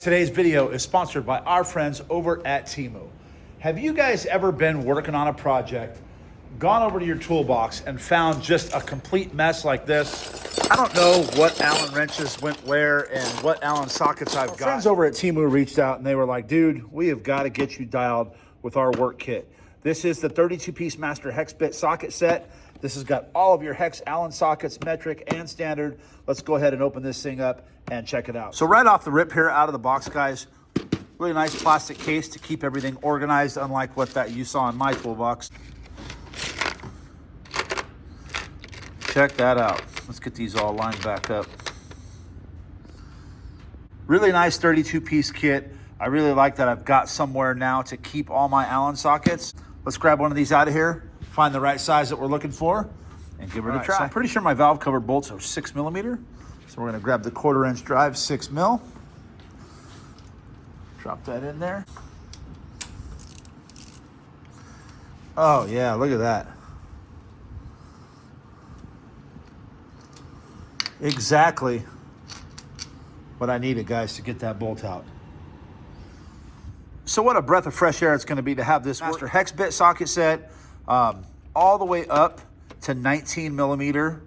Today's video is sponsored by our friends over at Temu. Have you guys ever been working on a project, gone over to your toolbox and found just a complete mess like this? I don't know what Allen wrenches went where and what Allen sockets I've got. Friends over at Temu reached out and they were like, dude, we have got to get you dialed with our work kit. This is the 32-piece master hex bit socket set. This has got all of your hex Allen sockets, metric and standard. Let's go ahead and open this thing up and check it out. So right off the rip here, out of the box, guys, really nice plastic case to keep everything organized, unlike what that you saw in my toolbox. Check that out. Let's get these all lined back up. Really nice 32-piece kit. I really like that I've got somewhere now to keep all my Allen sockets. Let's grab one of these out of here, find the right size that we're looking for, and give it a try. So I'm pretty sure my valve cover bolts are 6mm. So we're gonna grab the 1/4" drive, 6mm. Drop that in there. Oh yeah, look at that. Exactly what I needed, guys, to get that bolt out. So what a breath of fresh air it's gonna be to have this master hex bit socket set all the way up to 19mm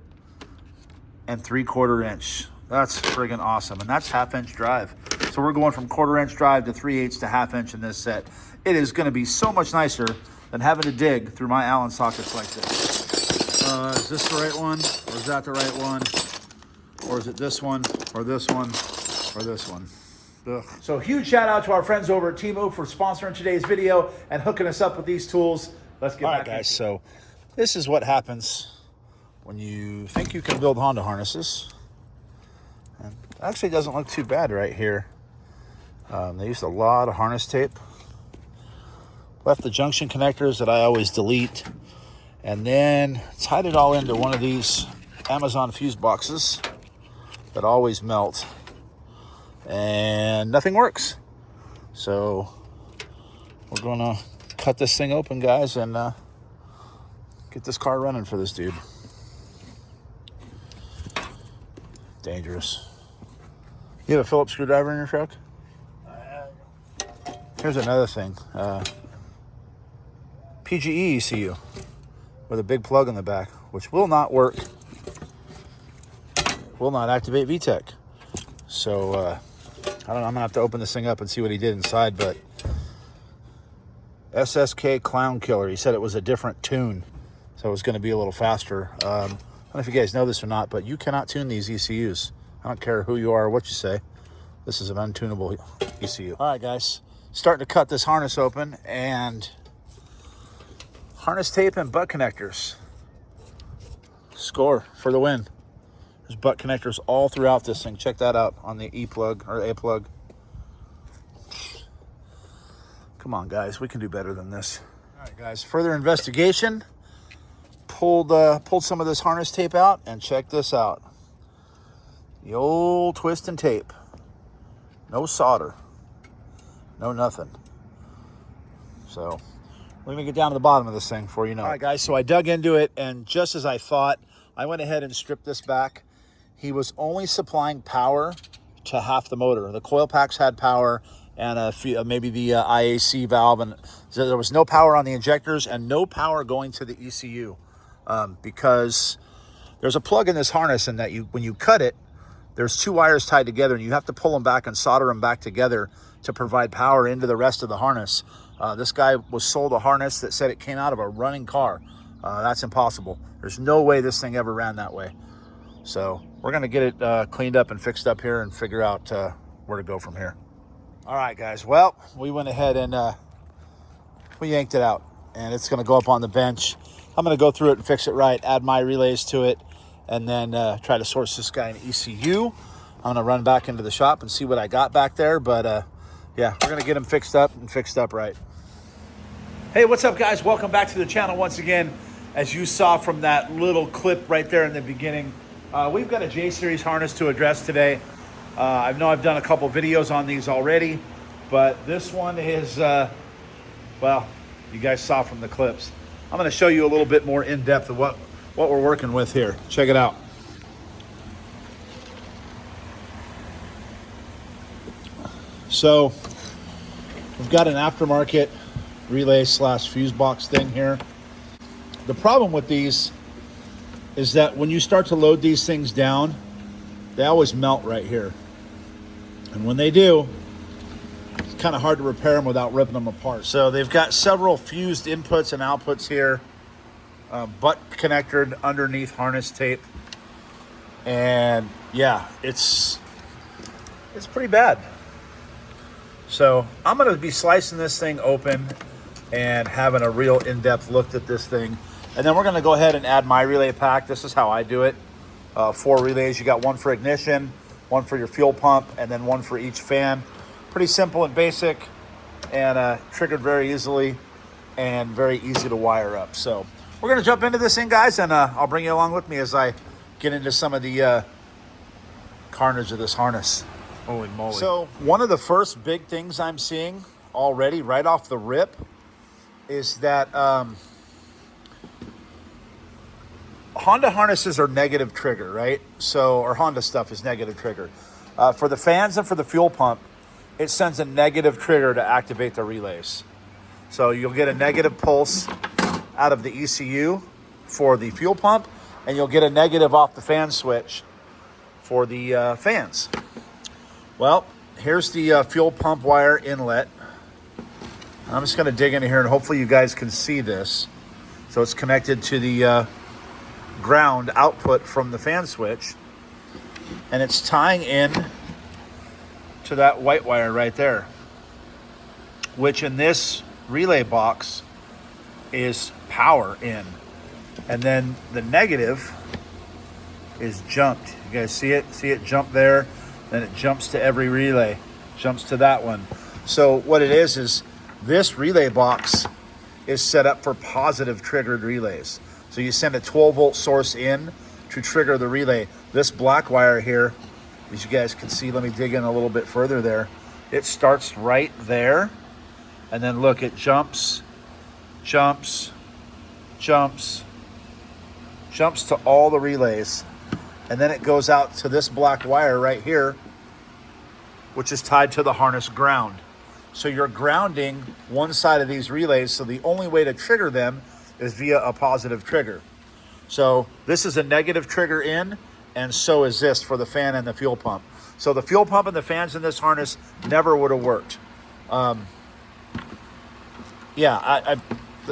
and 3/4". That's friggin' awesome. And that's 1/2" drive. So we're going from 1/4" drive to 3/8 to 1/2" in this set. It is gonna be so much nicer than having to dig through my Allen sockets like this. Is this the right one? Or is that the right one? Or is it this one, or this one, or this one? Ugh. So huge shout out to our friends over at Temu for sponsoring today's video and hooking us up with these tools. Let's get back, guys. So this is what happens when you think you can build Honda harnesses. And it actually doesn't look too bad right here. They used a lot of harness tape. Left the junction connectors that I always delete, and then tied it all into one of these Amazon fuse boxes that always melt, and nothing works. So we're gonna cut this thing open, guys, and get this car running for this dude. Dangerous. You have a Phillips screwdriver in your truck? Here's another thing. PGE ECU with a big plug in the back, which will not work. Will not activate VTEC. So I don't know, I'm gonna have to open this thing up and see what he did inside, but SSK Clown Killer. He said it was a different tune, so it was gonna be a little faster. I don't know if you guys know this or not, but you cannot tune these ECUs. I don't care who you are or what you say. This is an untunable ECU. All right, guys, starting to cut this harness open, and harness tape and butt connectors. Score for the win. There's butt connectors all throughout this thing. Check that out on the E plug or A plug. Come on, guys, we can do better than this. All right, guys, further investigation. Pulled some of this harness tape out, and check this out. The old twist and tape. No solder. No nothing. So we're gonna get down to the bottom of this thing before you know it. All right, guys, so I dug into it, and just as I thought, I went ahead and stripped this back. He was only supplying power to half the motor. The coil packs had power, and maybe the IAC valve, and so there was no power on the injectors and no power going to the ECU, because there's a plug in this harness, and that when you cut it, there's two wires tied together, and you have to pull them back and solder them back together to provide power into the rest of the harness. This guy was sold a harness that said it came out of a running car. That's impossible. There's no way this thing ever ran that way. So we're gonna get it cleaned up and fixed up here and figure out where to go from here. All right, guys, well, we went ahead and we yanked it out, and it's gonna go up on the bench. I'm gonna go through it and fix it right, add my relays to it, and then try to source this guy an ECU. I'm gonna run back into the shop and see what I got back there, but yeah, we're gonna get him fixed up and fixed up right. Hey, what's up, guys? Welcome back to the channel once again. As you saw from that little clip right there in the beginning, we've got a J-Series harness to address today. I know I've done a couple videos on these already, but this one is, well, you guys saw from the clips. I'm gonna show you a little bit more in depth of what we're working with here. Check it out. So we've got an aftermarket relay slash fuse box thing here. The problem with these is that when you start to load these things down, they always melt right here. And when they do, it's kind of hard to repair them without ripping them apart. So they've got several fused inputs and outputs here, butt connected underneath harness tape. And yeah, it's pretty bad. So I'm gonna be slicing this thing open and having a real in-depth look at this thing. And then we're gonna go ahead and add my relay pack. This is how I do it. 4 relays. You got one for ignition, one for your fuel pump, and then one for each fan. Pretty simple and basic, and triggered very easily and very easy to wire up. So we're gonna jump into this thing, guys, and I'll bring you along with me as I get into some of the carnage of this harness. Holy moly. So one of the first big things I'm seeing already right off the rip is that Honda harnesses are negative trigger, right? So, or Honda stuff is negative trigger. For the fans and for the fuel pump, it sends a negative trigger to activate the relays. So you'll get a negative pulse out of the ECU for the fuel pump, and you'll get a negative off the fan switch for the fans. Well, here's the fuel pump wire inlet. I'm just gonna dig into here and hopefully you guys can see this. So it's connected to the ground output from the fan switch, and it's tying in to that white wire right there, which in this relay box is power in, and then the negative is jumped. You guys see it jump there, then it jumps to every relay, jumps to that one. So what it is this relay box is set up for positive triggered relays. So you send a 12-volt source in to trigger the relay. This black wire here, as you guys can see, let me dig in a little bit further there. It starts right there, and then look, it jumps to all the relays, and then it goes out to this black wire right here, which is tied to the harness ground. So you're grounding one side of these relays, so the only way to trigger them is via a positive trigger. So this is a negative trigger in, and so is this for the fan and the fuel pump. So the fuel pump and the fans in this harness never would have worked. I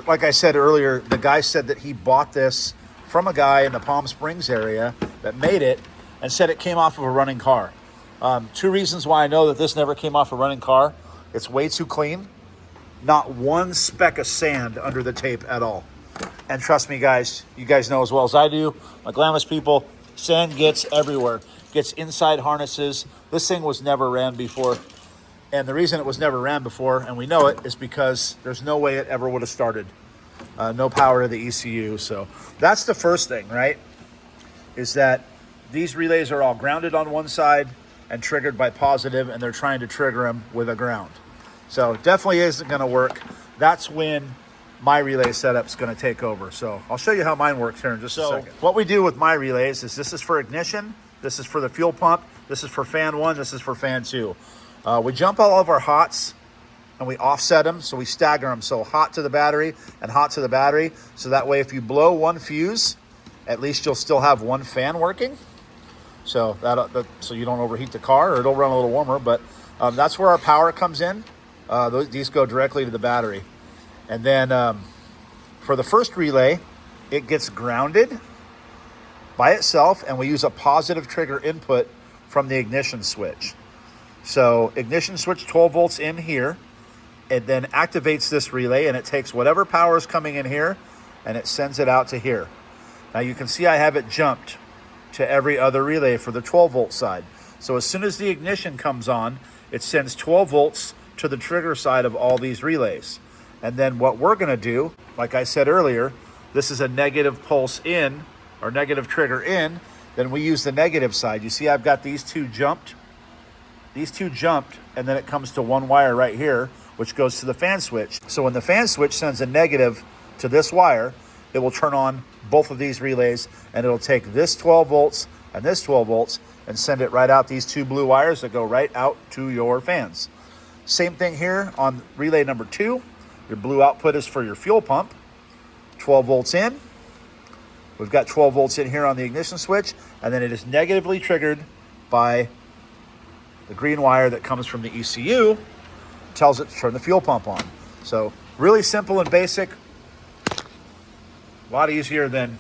like I said earlier, the guy said that he bought this from a guy in the Palm Springs area that made it and said it came off of a running car. 2 reasons why I know that this never came off a running car. It's way too clean. Not one speck of sand under the tape at all. And trust me, guys, you guys know as well as I do, my glamorous people, sand gets everywhere. Gets inside harnesses. This thing was never ran before. And the reason it was never ran before, and we know it, is because there's no way it ever would have started. No power to the ECU. So that's the first thing, right? Is that these relays are all grounded on one side and triggered by positive, and they're trying to trigger them with a ground. So definitely isn't going to work. That's when my relay setup's going to take over. So I'll show you how mine works here in just a second. What we do with my relays is this is for ignition, this is for the fuel pump, this is for fan 1, this is for fan 2. We jump all of our hots and we offset them, so we stagger them. So hot to the battery and hot to the battery. So that way if you blow one fuse, at least you'll still have one fan working. So so you don't overheat the car, or it'll run a little warmer, but that's where our power comes in. These go directly to the battery. And then for the first relay, it gets grounded by itself, and we use a positive trigger input from the ignition switch. So ignition switch 12 volts in here, it then activates this relay, and it takes whatever power is coming in here and it sends it out to here. Now you can see I have it jumped to every other relay for the 12 volt side. So as soon as the ignition comes on, it sends 12 volts to the trigger side of all these relays. And then what we're gonna do, like I said earlier, this is a negative pulse in, or negative trigger in, then we use the negative side. You see I've got these two jumped, and then it comes to one wire right here, which goes to the fan switch. So when the fan switch sends a negative to this wire, it will turn on both of these relays, and it'll take this 12 volts and this 12 volts and send it right out these two blue wires that go right out to your fans. Same thing here on relay number 2. Your blue output is for your fuel pump. 12 volts in. We've got 12 volts in here on the ignition switch, and then it is negatively triggered by the green wire that comes from the ECU, tells it to turn the fuel pump on. So really simple and basic. A lot easier than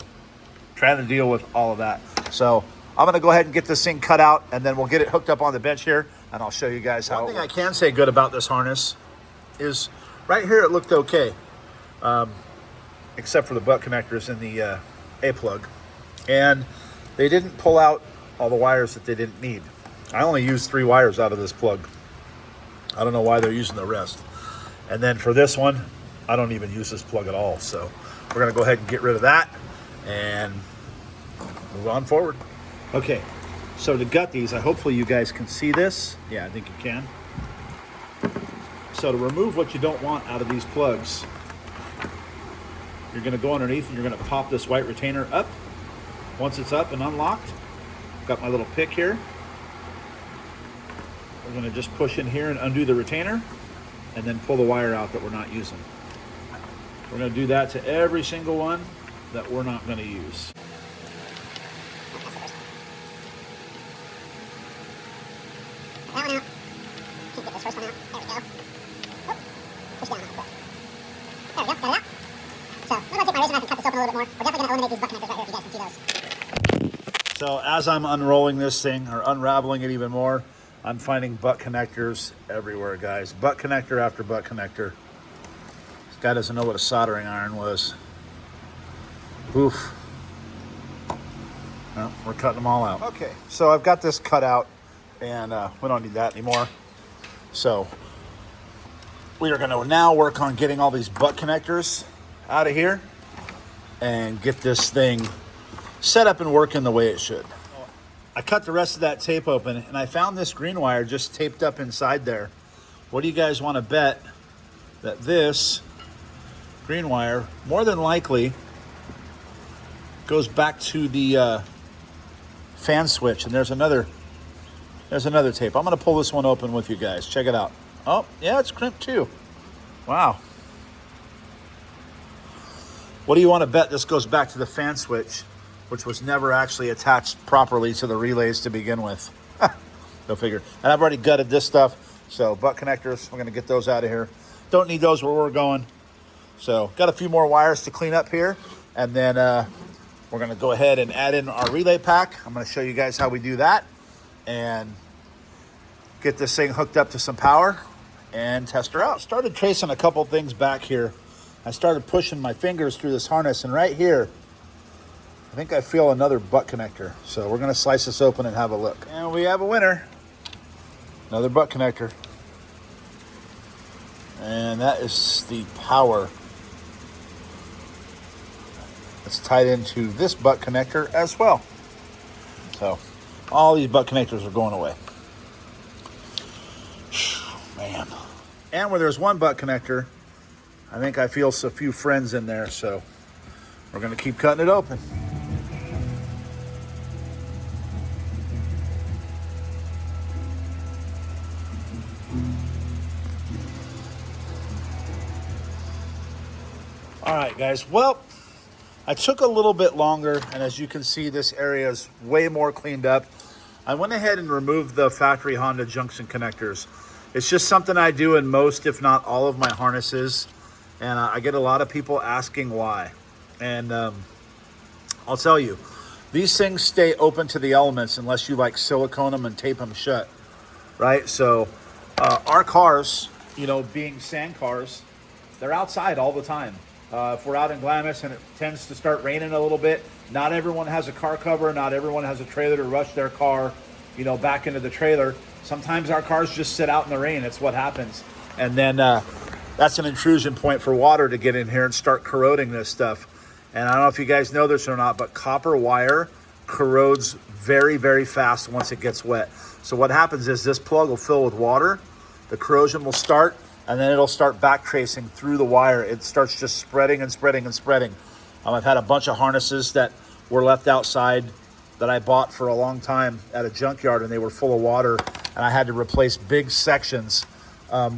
trying to deal with all of that. So I'm gonna go ahead and get this thing cut out, and then we'll get it hooked up on the bench here, and I'll show you guys how. One thing I can say good about this harness is right here it looked okay, except for the butt connectors in the A-plug. And they didn't pull out all the wires that they didn't need. I only used 3 wires out of this plug. I don't know why they're using the rest. And then for this one, I don't even use this plug at all. So we're gonna go ahead and get rid of that and move on forward. Okay, so to gut these, hopefully you guys can see this. Yeah, I think you can. So to remove what you don't want out of these plugs, you're gonna go underneath and you're gonna pop this white retainer up. Once it's up and unlocked, got my little pick here. We're gonna just push in here and undo the retainer and then pull the wire out that we're not using. We're gonna do that to every single one that we're not gonna use. That one out. Keep get this first one out. There we go. Oh, push down on it. There we go. Got it out. So I'm gonna take my razor knife and cut this open a little bit more. We're definitely gonna eliminate these butt connectors right here if you guys can see those. So as I'm unrolling this thing or unraveling it even more, I'm finding butt connectors everywhere, guys. Butt connector after butt connector. This guy doesn't know what a soldering iron was. Oof. Well, we're cutting them all out. Okay, so I've got this cut out, and we don't need that anymore. So we are gonna now work on getting all these butt connectors out of here and get this thing set up and working the way it should. I cut the rest of that tape open, and I found this green wire just taped up inside there. What do you guys want to bet that this green wire, more than likely, goes back to the fan switch? And there's another tape. I'm going to pull this one open with you guys. Check it out. Oh, yeah, it's crimped too. Wow. What do you want to bet this goes back to the fan switch, which was never actually attached properly to the relays to begin with? Go figure. And I've already gutted this stuff. So butt connectors, we're gonna get those out of here. Don't need those where we're going. So got a few more wires to clean up here. And then we're gonna go ahead and add in our relay pack. I'm gonna show you guys how we do that and get this thing hooked up to some power and test her out. Started tracing a couple things back here. I started pushing my fingers through this harness, and right here, I think I feel another butt connector. So we're gonna slice this open and have a look. And we have a winner. Another butt connector. And that is the power. It's tied into this butt connector as well. So all these butt connectors are going away. Man. And where there's one butt connector, I think I feel a few friends in there. So we're gonna keep cutting it open. All right, guys, well, I took a little bit longer, and as you can see, this area is way more cleaned up. I went ahead and removed the factory Honda junction connectors. It's just something I do in most, if not all of my harnesses, and I get a lot of people asking why. And I'll tell you, these things stay open to the elements unless you like silicone them and tape them shut, right? So our cars, you know, being sand cars, they're outside all the time. If we're out in Glamis and it tends to start raining a little bit, not everyone has a car cover, not everyone has a trailer to rush their car, you know, back into the trailer. Sometimes our cars just sit out in the rain. It's what happens. And then that's an intrusion point for water to get in here and start corroding this stuff. And I don't know if you guys know this or not, but copper wire corrodes very, very fast once it gets wet. So what happens is this plug will fill with water, the corrosion will start, and then it'll start back tracing through the wire. It starts just spreading and spreading and spreading. I've had a bunch of harnesses that were left outside that I bought for a long time at a junkyard, and they were full of water, and I had to replace big sections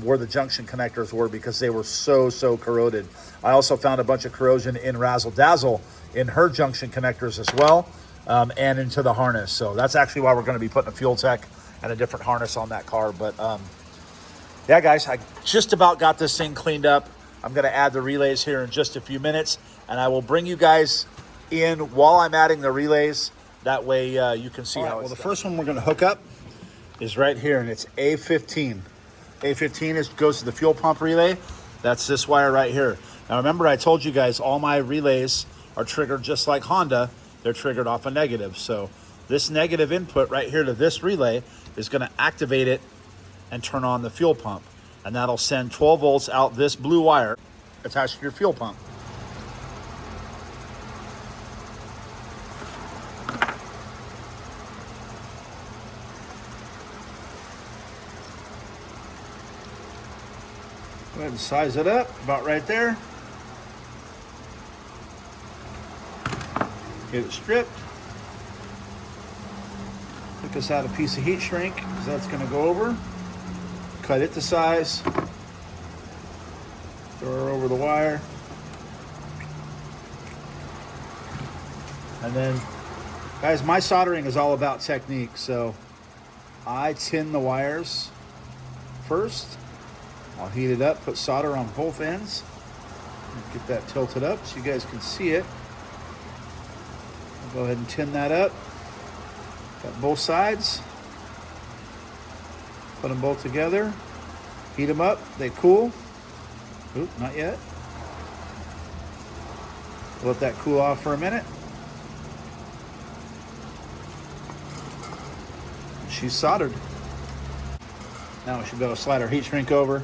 where the junction connectors were because they were so corroded. I also found a bunch of corrosion in Razzle Dazzle in her junction connectors as well, and into the harness. So that's actually why we're going to be putting a fuel tech and a different harness on that car. But yeah, guys, I just about got this thing cleaned up. I'm going to add the relays here in just a few minutes, and I will bring you guys in while I'm adding the relays. That way you can see how it's done. The first one we're going to hook up is right here, and it's A15. A15 goes to the fuel pump relay. That's this wire right here. Now remember, I told you guys all my relays are triggered just like Honda. They're triggered off a negative. So this negative input right here to this relay is going to activate it and turn on the fuel pump. And that'll send 12 volts out this blue wire attached to your fuel pump. Go ahead and size it up, about right there. Get it stripped. Pick us out a piece of heat shrink, because that's going to go over. Cut it to size. Throw her over the wire. And then, guys, my soldering is all about technique, so I tin the wires first. I'll heat it up, put solder on both ends. Get that tilted up so you guys can see it. I'll go ahead and tin that up. Got both sides. Put them both together. Heat them up. They cool. Oop, not yet. Let that cool off for a minute. She's soldered. Now we should be able to slide our heat shrink over.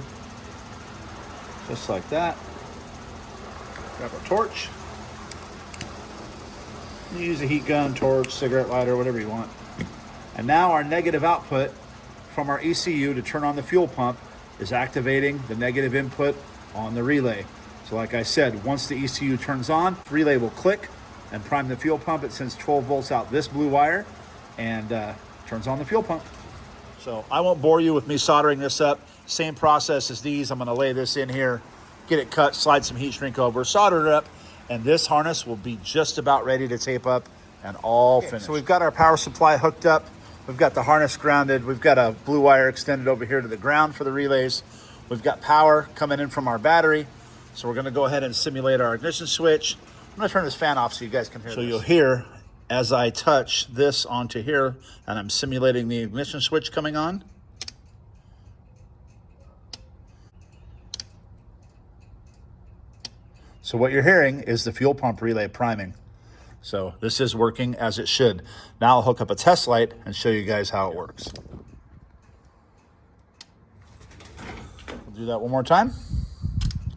Just like that. Grab our torch. You use a heat gun, torch, cigarette lighter, whatever you want. And now our negative output from our ECU to turn on the fuel pump is activating the negative input on the relay. So like I said, once the ECU turns on, the relay will click and prime the fuel pump. It sends 12 volts out this blue wire and turns on the fuel pump. So I won't bore you with me soldering this up. Same process as these. I'm going to lay this in here, get it cut, slide some heat shrink over, solder it up, and this harness will be just about ready to tape up and all finished. So we've got our power supply hooked up. We've got the harness grounded. We've got a blue wire extended over here to the ground for the relays. We've got power coming in from our battery. So we're going to go ahead and simulate our ignition switch. I'm going to turn this fan off so you guys can hear this. So you'll hear as I touch this onto here, and I'm simulating the ignition switch coming on. So what you're hearing is the fuel pump relay priming. So this is working as it should. Now I'll hook up a test light and show you guys how it works. We'll do that one more time.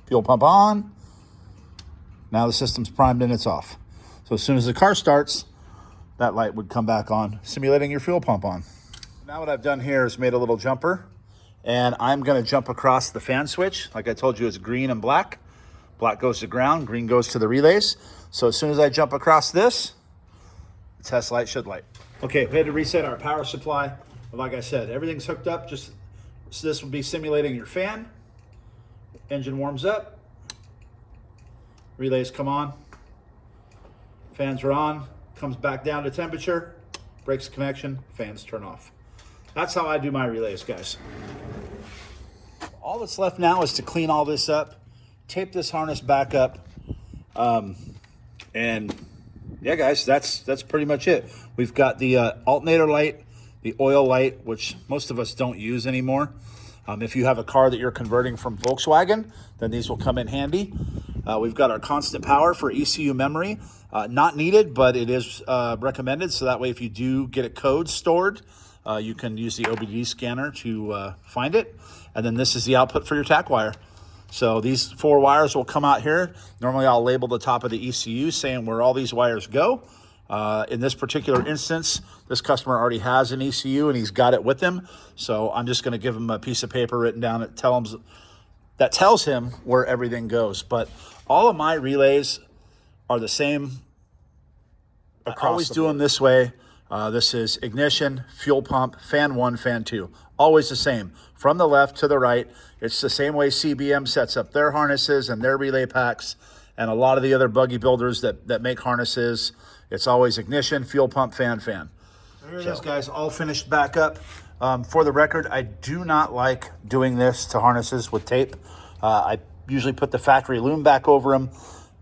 Fuel pump on. Now the system's primed and it's off. So as soon as the car starts, that light would come back on, simulating your fuel pump on. Now what I've done here is made a little jumper, and I'm gonna jump across the fan switch. Like I told you, it's green and black. Black goes to ground, green goes to the relays. So as soon as I jump across this, the test light should light. Okay, we had to reset our power supply. But like I said, everything's hooked up. Just so this will be simulating your fan. Engine warms up. Relays come on. Fans are on. Comes back down to temperature. Breaks the connection. Fans turn off. That's how I do my relays, guys. All that's left now is to clean all this up. Tape this harness back up, and yeah, guys, that's pretty much it. We've got the alternator light, the oil light, which most of us don't use anymore. If you have a car that you're converting from Volkswagen, then these will come in handy. We've got our constant power for ECU memory. Not needed, but it is recommended, so that way if you do get a code stored, you can use the OBD scanner to find it. And then this is the output for your tack wire. So these 4 wires will come out here. Normally I'll label the top of the ECU saying where all these wires go. In this particular instance, this customer already has an ECU and he's got it with him. So I'm just gonna give him a piece of paper written down that tells him where everything goes. But all of my relays are the same across. I always do them this way. This is ignition, fuel pump, fan 1, fan 2. Always the same. From the left to the right. It's the same way CBM sets up their harnesses and their relay packs, and a lot of the other buggy builders that make harnesses. It's always ignition, fuel pump, fan, fan. There it is, guys, all finished back up. For the record, I do not like doing this to harnesses with tape. I usually put the factory loom back over them.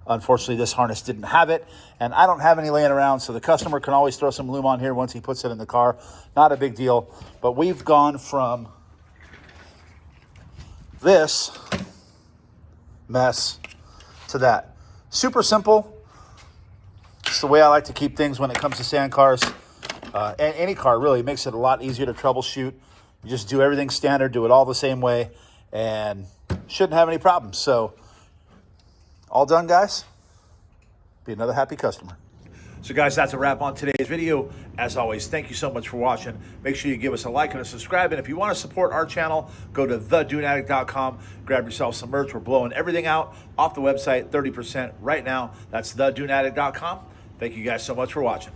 Unfortunately, this harness didn't have it, and I don't have any laying around, so the customer can always throw some loom on here once he puts it in the car. Not a big deal, but we've gone from this mess to that. Super simple. It's the way I like to keep things when it comes to sand cars. Any car, really. It makes it a lot easier to troubleshoot. You just do everything standard, do it all the same way, and shouldn't have any problems. So, all done, guys. Be another happy customer. So, guys, that's a wrap on today's video. As always, thank you so much for watching. Make sure you give us a like and a subscribe. And if you want to support our channel, go to theduneaddict.com. Grab yourself some merch. We're blowing everything out off the website, 30% right now. That's theduneaddict.com. Thank you guys so much for watching.